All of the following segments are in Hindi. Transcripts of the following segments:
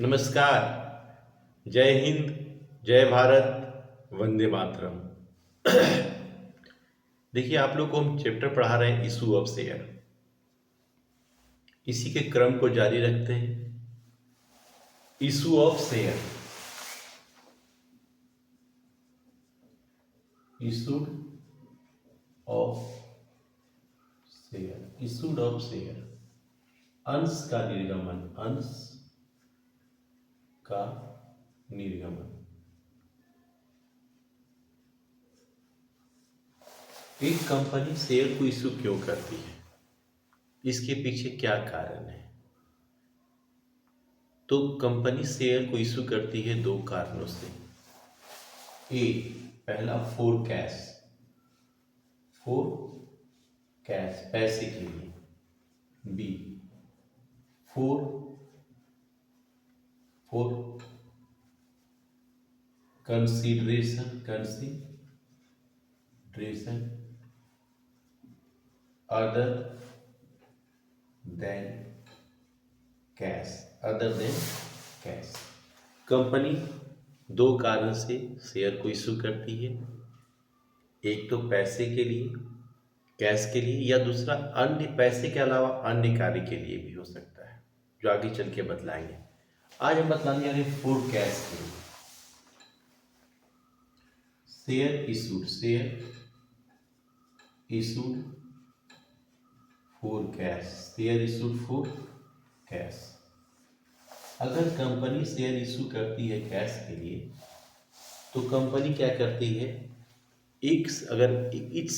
नमस्कार। जय हिंद। जय भारत। वंदे मातरम। देखिए, आप लोग को हम चैप्टर पढ़ा रहे हैं इशू ऑफ शेयर। इसी के क्रम को जारी रखते हैं। Issue of share. Issued of share. Issued of share. अंश का निर्गमन। अंश का निर्गमन। एक कंपनी शेयर को इशू क्यों करती है, इसके पीछे क्या कारण है? तो कंपनी शेयर को इशू करती है दो कारणों से। ए, पहला फॉर कैश। फॉर कैश, पैसे के लिए। B, for for consideration. Other than cash. Other than cash. Company दो कारण से शेयर को इशू करती है। एक तो पैसे के लिए, कैश के लिए, या दूसरा अन्य पैसे के अलावा अन्य कार्य के लिए भी हो सकता है, जो आगे चल के बतलाएंगे। आज हम बतलाने जा रहे हैं फॉर कैश के लिए। Share issued for cash. Share issued for cash. अगर कंपनी शेयर इशू करती है कैश के लिए, तो कंपनी क्या करती है, अगर इच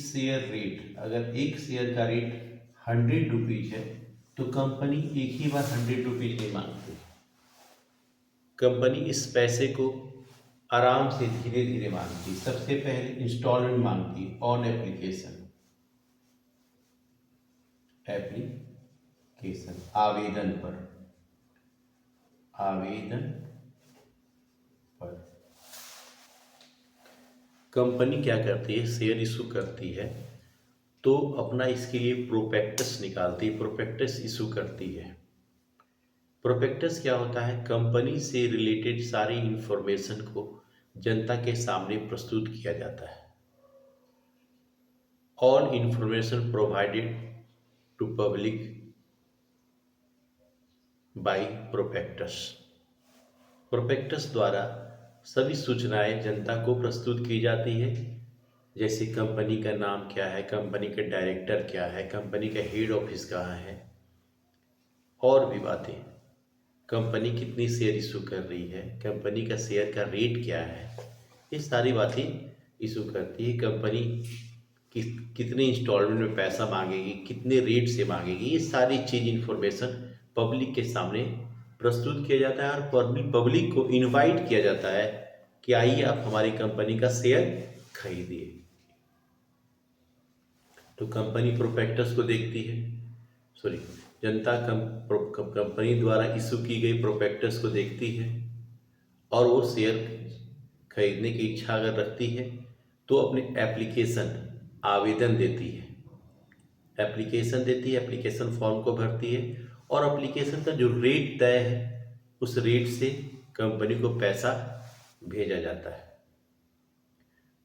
शेयर रेट, अगर एक शेयर का रेट 100 रुपीज है, तो कंपनी एक ही बार 100 रुपीज नहीं मांगती। कंपनी इस पैसे को आराम से धीरे धीरे मांगती। सबसे पहले इंस्टॉलमेंट मांगती ऑन एप्लीकेशन। आवेदन पर। कंपनी क्या करती है, शेयर इशू करती है तो अपना इसके लिए प्रोस्पेक्टस निकालती है, प्रोस्पेक्टस इशू करती है। प्रोस्पेक्टस क्या होता है, कंपनी से रिलेटेड सारी इंफॉर्मेशन को जनता के सामने प्रस्तुत किया जाता है। All information provided to public by prospectus. Prospectus द्वारा सभी सूचनाएं जनता को प्रस्तुत की जाती है, जैसे कंपनी का नाम क्या है, कंपनी के डायरेक्टर क्या है, कंपनी का हेड ऑफिस कहाँ है, और भी बातें। कंपनी कितनी शेयर इशू कर रही है, कंपनी का शेयर का रेट क्या है, ये सारी बातें इशू करती है। कंपनी कितने इंस्टॉलमेंट में पैसा मांगेगी, कितने रेट से मांगेगी, ये सारी चीज़ इन्फॉर्मेशन पब्लिक के सामने प्रस्तुत किया जाता है और पब्लिक को इनवाइट किया जाता है कि आइए आप हमारी कंपनी का शेयर खरीदिए। तो कंपनी प्रोस्पेक्टस को देखती है, जनता कंपनी द्वारा इशू की गई प्रोस्पेक्टस को देखती है और वो शेयर खरीदने की इच्छा अगर रखती है तो अपने आवेदन देती है। एप्लीकेशन फॉर्म को भरती है और एप्लीकेशन का जो रेट तय है उस रेट से कंपनी को पैसा भेजा जाता है।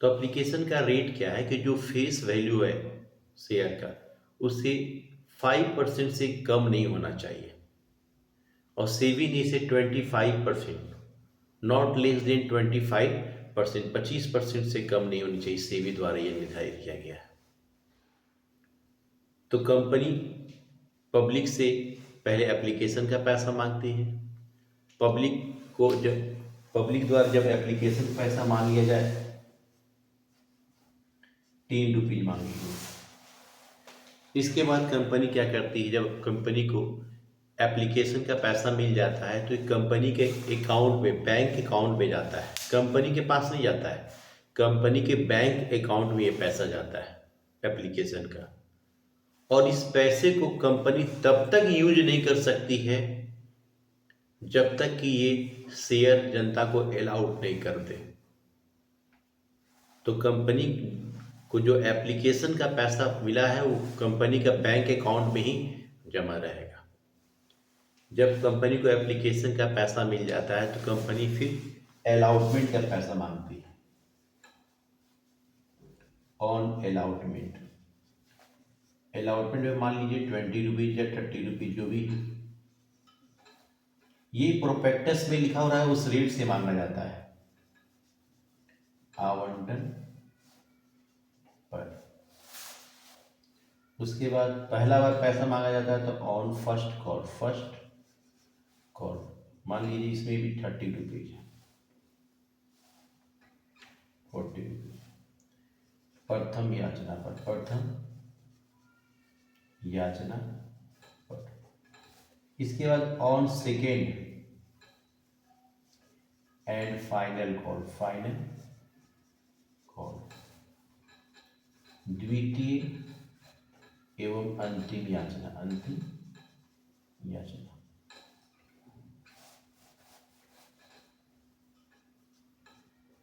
तो एप्लीकेशन का रेट क्या है कि जो फेस वैल्यू है शेयर का, उससे 5% से कम नहीं होना चाहिए और सेविंग इसे 25%, नॉट लेस देन 25%, 25% से कम नहीं होनी चाहिए। सेबी द्वारा यह निर्धारित किया गया है। तो कंपनी पब्लिक से पहले एप्लीकेशन का पैसा मांगती है। पब्लिक द्वारा जब एप्लीकेशन पैसा मांग लिया जाए, 10 रुपीज मांगेगी। इसके बाद कंपनी क्या करती है, जब कंपनी को एप्लीकेशन का पैसा मिल जाता है तो एक कंपनी के अकाउंट में, बैंक अकाउंट में जाता है, कंपनी के पास नहीं जाता है, कंपनी के बैंक अकाउंट में ये पैसा जाता है एप्लीकेशन का। और इस पैसे को कंपनी तब तक यूज नहीं कर सकती है जब तक कि ये शेयर जनता को अलाउड नहीं कर दे। तो कंपनी को जो एप्लीकेशन का पैसा मिला है वो कंपनी का बैंक अकाउंट में ही जमा रहेगा। जब कंपनी को एप्लीकेशन का पैसा मिल जाता है तो कंपनी फिर अलॉटमेंट का पैसा मांगती है। ऑन अलॉटमेंट, अलॉटमेंट में मान लीजिए 20 रुपीज या 30 रुपीज जो भी ये प्रोस्पेक्टस में लिखा हो रहा है उस रेट से मांगा जाता है आवंटन पर। उसके बाद पहला बार पैसा मांगा जाता है तो on first call, first call मान लीजिए इसमें भी 30 रुपीज है, 40 रुपीज। प्रथम याचना पर, प्रथम याचना पर। इसके बाद on second and final call, final call. द्वितीय एवं अंतिम याचना, अंतिम याचना।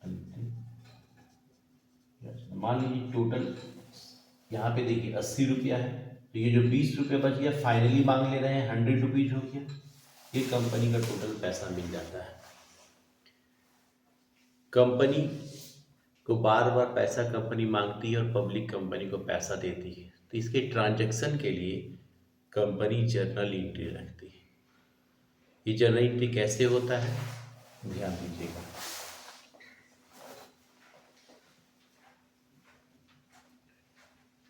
अंतिम याचना मान लीजिए टोटल यहाँ पे देखिए 80 रुपया है, तो ये जो 20 रुपये बच गया फाइनली मांग ले रहे हैं 100 रुपीज हो गया, ये कंपनी का टोटल पैसा मिल जाता है। कंपनी को बार बार पैसा कंपनी मांगती है और पब्लिक कंपनी को पैसा देती है, तो इसके ट्रांजैक्शन के लिए कंपनी जर्नल एंट्री रखती है। ये जर्नल एंट्री कैसे होता है ध्यान दीजिएगा।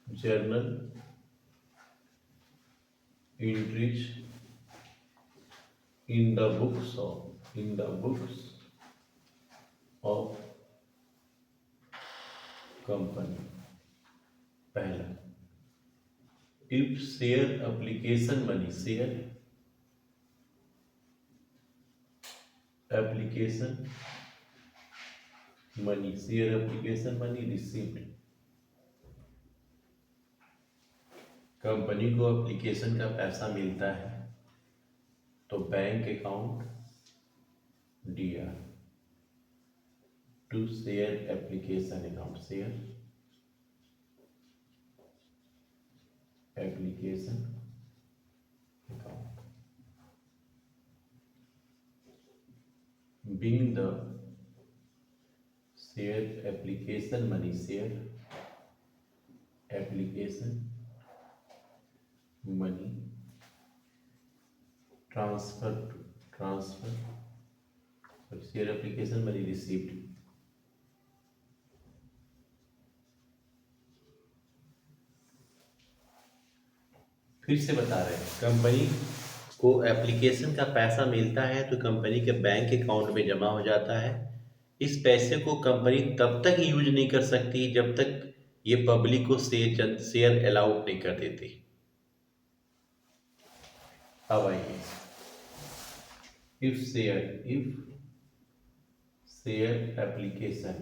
Journal entries in the books of company. पहला, if share application money, share application money, share application money received. Company को एप्लीकेशन का पैसा मिलता है तो bank account DR to share application account, share application account. Being the share application money, share application money transfer share application money received. फिर से बता रहे हैं, कंपनी को एप्लीकेशन का पैसा मिलता है तो कंपनी के बैंक अकाउंट में जमा हो जाता है। इस पैसे को कंपनी तब तक यूज नहीं कर सकती जब तक ये पब्लिक को शेयर अलाउड नहीं कर देती। अब आइए, if share application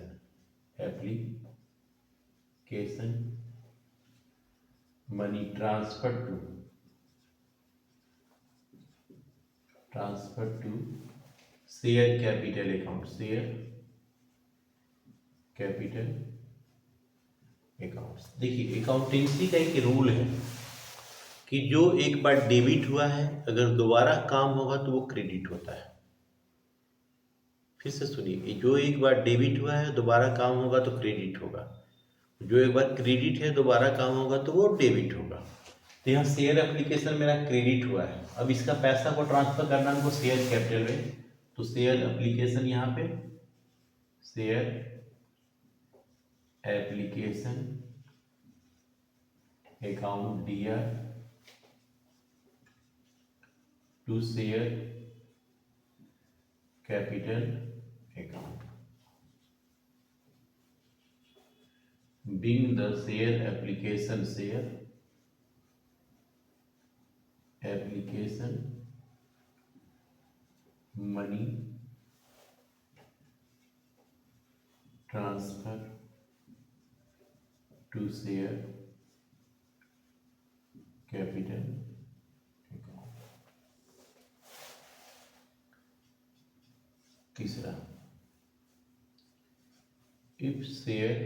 money transfer to share capital account, share capital account. देखिए अकाउंटेंसी का एक रूल है कि जो एक बार डेबिट हुआ है अगर दोबारा काम होगा तो वो क्रेडिट होता है। फिर से सुनिए, जो एक बार डेबिट हुआ है दोबारा काम होगा तो क्रेडिट होगा, जो एक बार क्रेडिट है दोबारा काम होगा तो वो डेबिट होगा। तो यहाँ शेयर एप्लीकेशन मेरा क्रेडिट हुआ है, अब इसका पैसा को ट्रांसफर करना है हमको शेयर कैपिटल में, तो शेयर एप्लीकेशन यहाँ पे शेयर एप्लीकेशन अकाउंट दिया to share capital account. Being the share application money transfer to share capital account. तीसरा, if share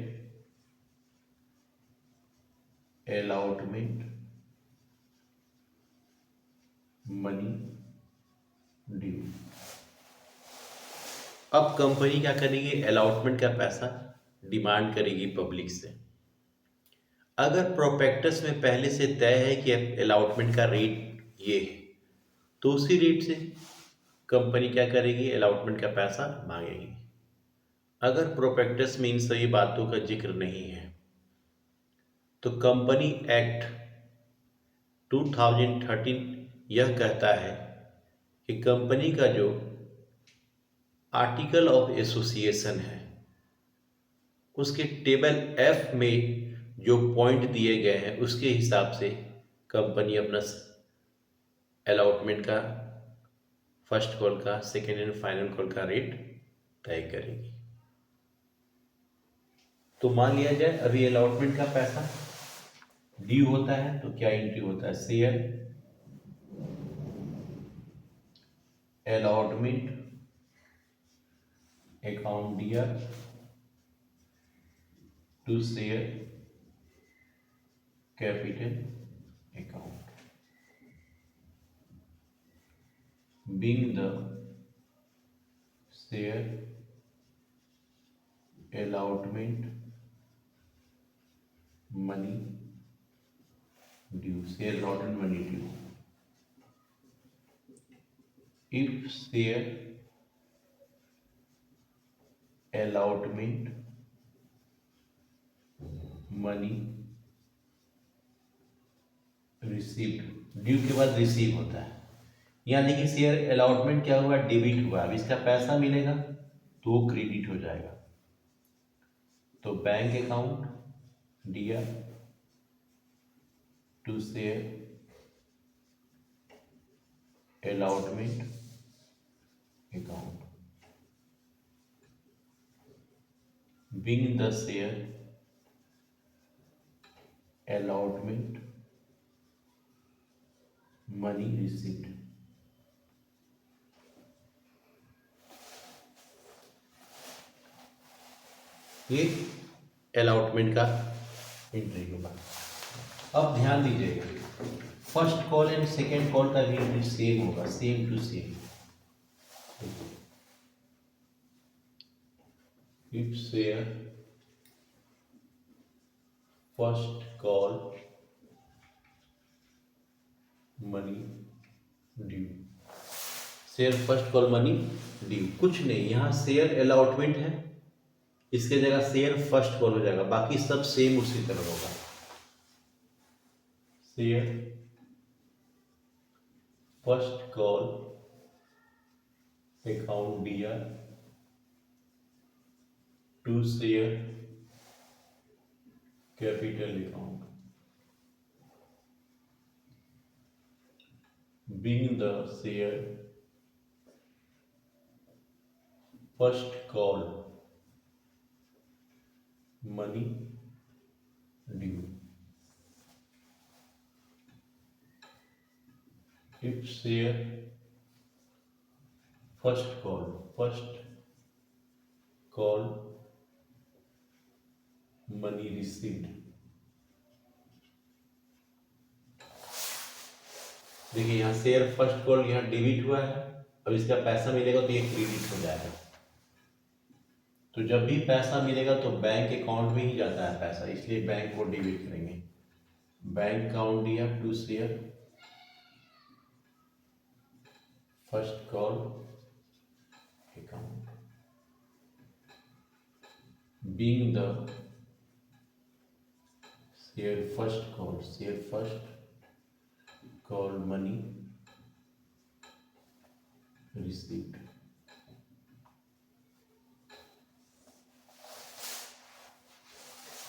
allotment money due. अब कंपनी क्या करेगी, अलॉटमेंट का पैसा डिमांड करेगी पब्लिक से। अगर प्रोस्पेक्टस में पहले से तय है कि अलॉटमेंट का रेट ये है, तो उसी रेट से कंपनी क्या करेगी, अलॉटमेंट का पैसा मांगेगी। अगर प्रोस्पेक्टस में इन सभी बातों का जिक्र नहीं है तो कंपनी एक्ट 2013 यह कहता है कि कंपनी का जो आर्टिकल ऑफ एसोसिएशन है उसके टेबल एफ में जो पॉइंट दिए गए हैं उसके हिसाब से कंपनी अपना अलॉटमेंट का, फर्स्ट कॉल का, सेकेंड एंड फाइनल कॉल का रेट तय करेगी। तो मान लिया जाए अभी अलॉटमेंट का पैसा ड्यू होता है तो क्या एंट्री होता है, share allotment account dear to share capital account, being the share allotment money due, share allotment money due, if share allotment money received, due के बाद रिसीव होता है। यहाँ देखिए शेयर अलॉटमेंट क्या हुआ, डेबिट हुआ, अब इसका पैसा मिलेगा तो वो क्रेडिट हो जाएगा। तो bank account dear to share allotment account, being the share allotment money received. ये अलॉटमेंट का एंट्री होगा। अब ध्यान दीजिएगा, first call and second call का भी एंट्री सेम होगा, same to same. If share first call money due, share first call money due, कुछ नहीं, यहाँ शेयर अलॉटमेंट है, इसके जगह शेयर फर्स्ट कॉल हो जाएगा, बाकी सब सेम उसी तरह होगा। Share first call account dear to share capital account, being the share first call money due, if share first call money received। देखिए यहाँ शेयर फर्स्ट कॉल यहाँ डेबिट हुआ है, अब इसका पैसा मिलेगा तो ये क्रेडिट हो जाएगा। तो जब भी पैसा मिलेगा तो बैंक अकाउंट में ही जाता है पैसा, इसलिए बैंक को डेबिट करेंगे। बैंक अकाउंट दिया to share first call account, being the share first call money received.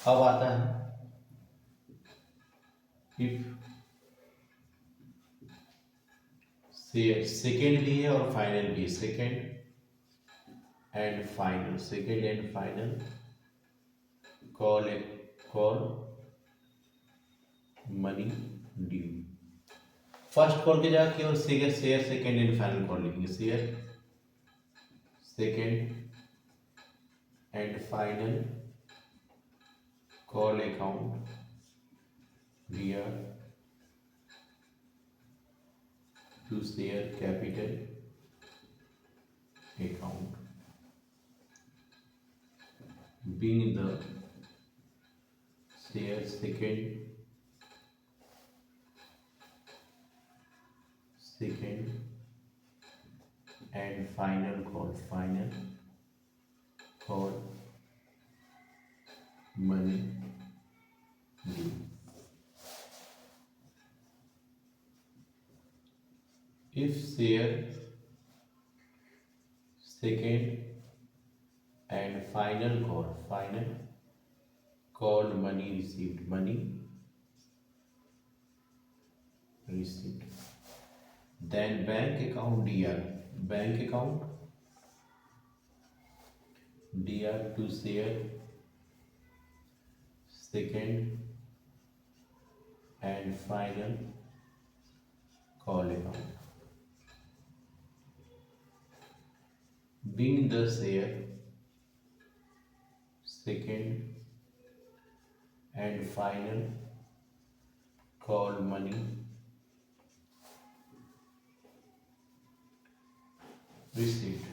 अब आता है इफ शेयर सेकेंड भी है और फाइनल भी, second and final call money due. First call के जगह केवल share second and final call लिखेंगे, share second and final call account share capital account, being the share second and final call money due. If share second and final call money received, then bank account DR to share second and final call account, being the share second and final call money received.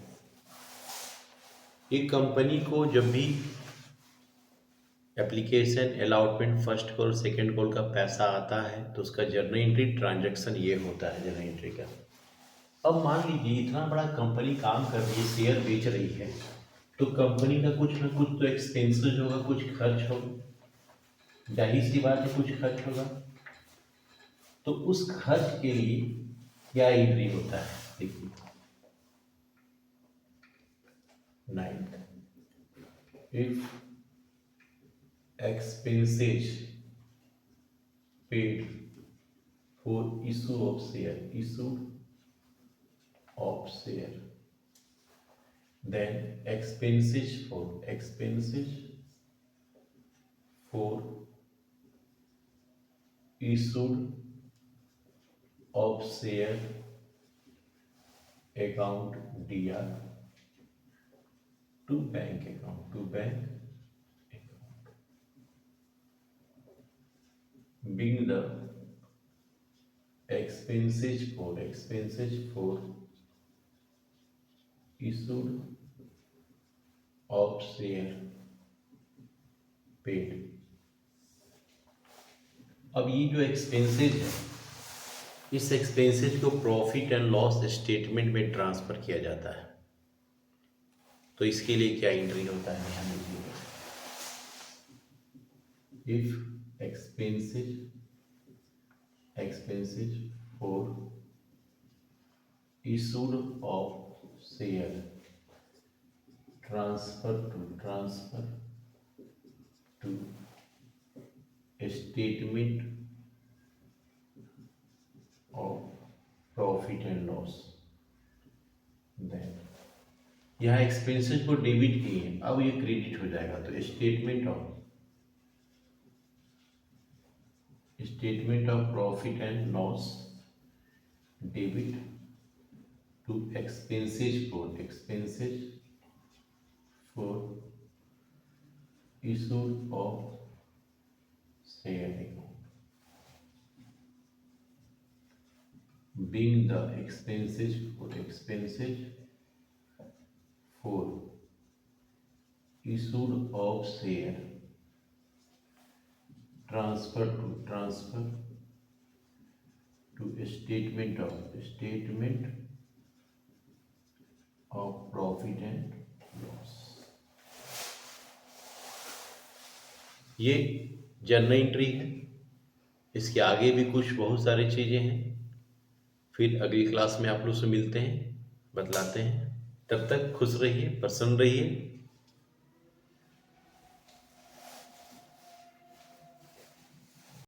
एक कंपनी को जब भी application allotment first call second call का पैसा आता है तो उसका जर्नल एंट्री ट्रांजैक्शन ये होता है जर्नल एंट्री का। अब मान लीजिए इतना बड़ा कंपनी काम कर रही है, शेयर बेच रही है, तो कंपनी का कुछ ना कुछ तो एक्सपेंसेस होगा, कुछ खर्च होगा, जाहिर सी बात है कुछ खर्च होगा। तो उस खर्च के लिए क्या एंट्री होता है, देखिए 9 if expenses paid for issue of share then expenses for issued of share account DR to bank account, being the expenses for issued of share paid। अब ये जो एक्सपेंसेज है, इस एक्सपेंसेज को प्रॉफिट एंड लॉस स्टेटमेंट में ट्रांसफर किया जाता है। तो इसके लिए क्या एंट्री होता है, ध्यान दीजिएगा। If expenses for issued of share transfer to statement of profit and loss, then यहाँ एक्सपेंसेस को डेबिट किए, अब ये क्रेडिट हो जाएगा, तो statement of profit and loss debit to expenses for issued of share account, being the expenses for issued of share transfer to statement of profit and loss। ये जर्नल एंट्री है। इसके आगे भी कुछ बहुत सारी चीजें हैं, फिर अगली क्लास में आप लोग से मिलते हैं, बतलाते हैं। तब तक खुश रहिए, प्रसन्न रहिए।